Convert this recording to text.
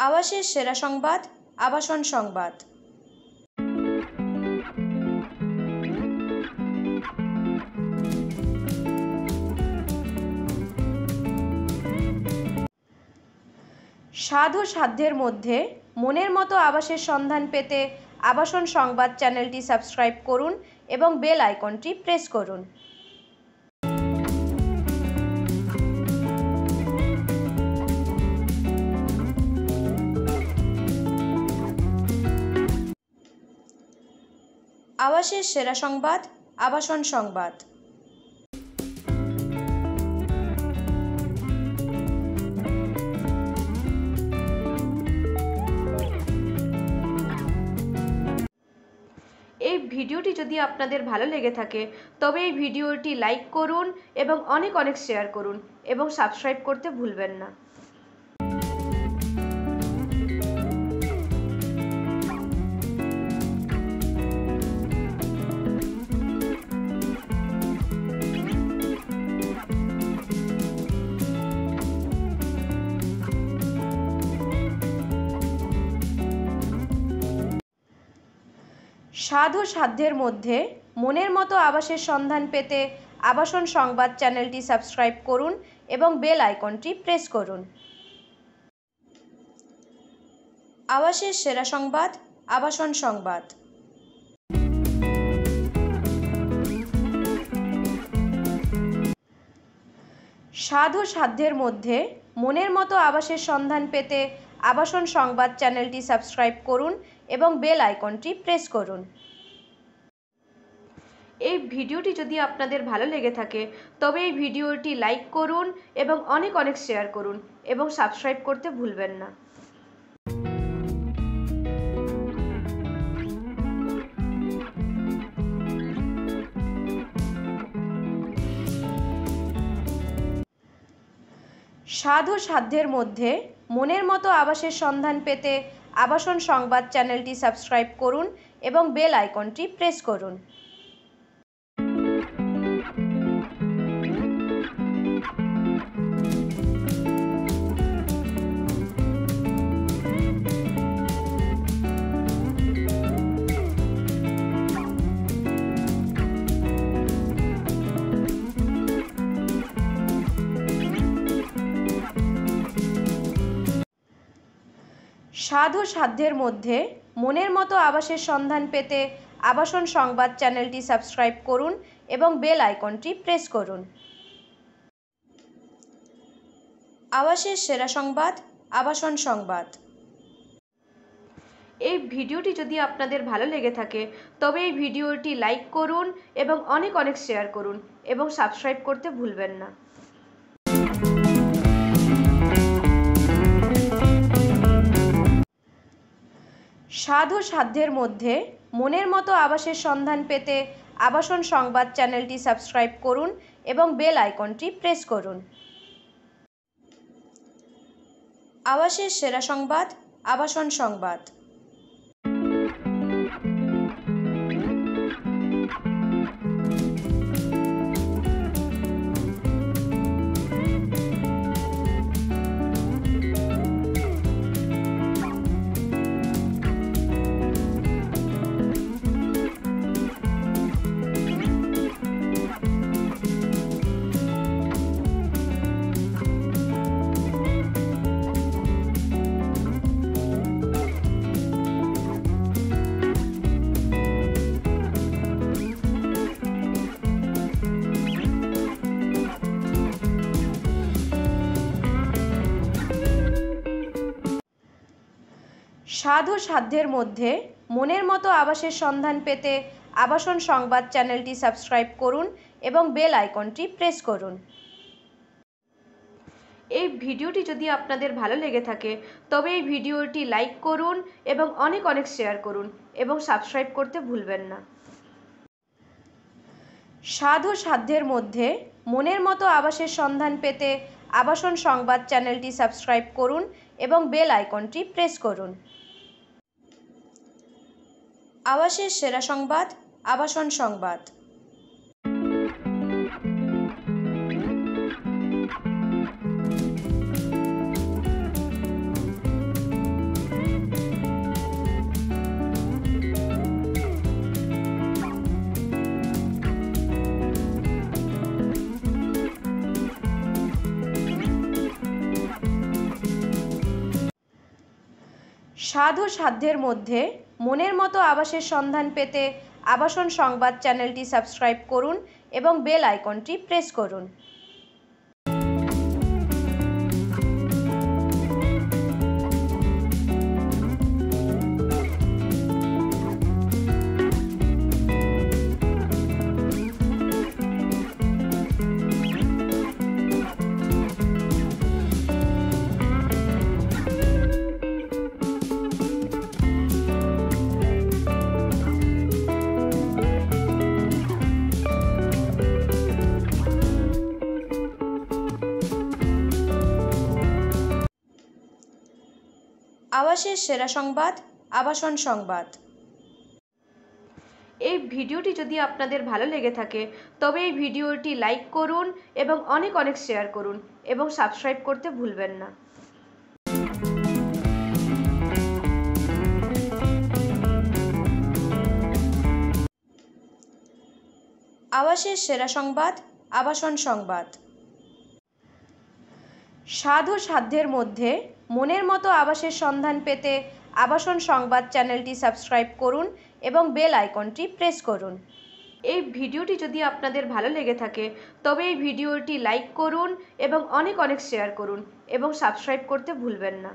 আবাসের সেরা সংবাদ, আবাসন সংবাদ। স্বাদ ও সাধ্যের মধ্যে মনের মতো আবাসের সন্ধান পেতে আবাসন সংবাদ চ্যানেলটি সাবস্ক্রাইব করুন এবং বেল আইকনটি প্রেস করুন। আবাসের সেরা সংবাদ, আবাসন সংবাদ। এই ভিডিওটি যদি আপনাদের ভালো লেগে থাকে তবে এই ভিডিওটি লাইক করুন এবং অনেক শেয়ার করুন এবং সাবস্ক্রাইব করতে ভুলবেন না। স্বাদ ও সাধ্যের মধ্যে মনের মতো আবাসের সন্ধান পেতে আবাসন সংবাদ চ্যানেলটি সাবস্ক্রাইব করুন এবং বেল আইকনটি প্রেস করুন। আবাসের সেরা সংবাদ, আবাসন সংবাদ। স্বাদ ও সাধ্যের মধ্যে মনের মতো আবাসের সন্ধান পেতে আবাসন সংবাদ চ্যানেলটি সাবস্ক্রাইব করুন এবং বেল আইকনটি প্রেস করুন। এই ভিডিওটি যদি আপনাদের ভালো লেগে থাকে তবে এই ভিডিওটি লাইক করুন এবং অনেক শেয়ার করুন এবং সাবস্ক্রাইব করতে ভুলবেন না। স্বাদ ও সাধ্যের মধ্যে মনের মতো আবাসের সন্ধান পেতে আবাসন সংবাদ চ্যানেলটি সাবস্ক্রাইব করুন এবং বেল আইকনটি প্রেস করুন। স্বাদ ও সাধ্যের মধ্যে মনের মতো আবাসের সন্ধান পেতে আবাসন সংবাদ চ্যানেলটি সাবস্ক্রাইব করুন এবং বেল আইকনটি প্রেস করুন। আবাসের সেরা সংবাদ, আবাসন সংবাদ। এই ভিডিওটি যদি আপনাদের ভালো লেগে থাকে তবে এই ভিডিওটি লাইক করুন এবং অনেক শেয়ার করুন এবং সাবস্ক্রাইব করতে ভুলবেন না। স্বাদ ও সাধ্যের মধ্যে মনের মতো আবাসের সন্ধান পেতে আবাসন সংবাদ চ্যানেলটি সাবস্ক্রাইব করুন এবং বেল আইকনটি প্রেস করুন। আবাসের সেরা সংবাদ, আবাসন সংবাদ। স্বাদ ও সাধ্যের মধ্যে মনের মতো আবাসের সন্ধান পেতে আবাসন সংবাদ চ্যানেলটি সাবস্ক্রাইব করুন এবং বেল আইকনটি প্রেস করুন। এই ভিডিওটি যদি আপনাদের ভালো লেগে থাকে তবে এই ভিডিওটি লাইক করুন এবং অনেক শেয়ার করুন এবং সাবস্ক্রাইব করতে ভুলবেন না। স্বাদ ও সাধ্যের মধ্যে মনের মতো আবাসের সন্ধান পেতে আবাসন সংবাদ চ্যানেলটি সাবস্ক্রাইব করুন এবং বেল আইকনটি প্রেস করুন। আবাসের সেরা সংবাদ, আবাসন সংবাদ। স্বাদ ও সাধ্যের মধ্যে মনের মতো আবাসের সন্ধান পেতে আবাসন সংবাদ চ্যানেলটি সাবস্ক্রাইব করুন এবং বেল আইকনটি প্রেস করুন। আবাসের সেরা সংবাদ, আবাসন সংবাদ। এই ভিডিওটি যদি আপনাদের ভালো লেগে থাকে তবে এই ভিডিওটি লাইক করুন এবং অনেক অনেক শেয়ার করুন এবং সাবস্ক্রাইব করতে ভুলবেন না। আবাসের সেরা সংবাদ, আবাসন সংবাদ। স্বাদ ও সাধ্যের মধ্যে মনের মতো আবাসের সন্ধান পেতে আবাসন সংবাদ চ্যানেলটি সাবস্ক্রাইব করুন এবং বেল আইকনটি প্রেস করুন। এই ভিডিওটি যদি আপনাদের ভালো লেগে থাকে তবে এই ভিডিওটি লাইক করুন এবং অনেক অনেক শেয়ার করুন এবং সাবস্ক্রাইব করতে ভুলবেন না।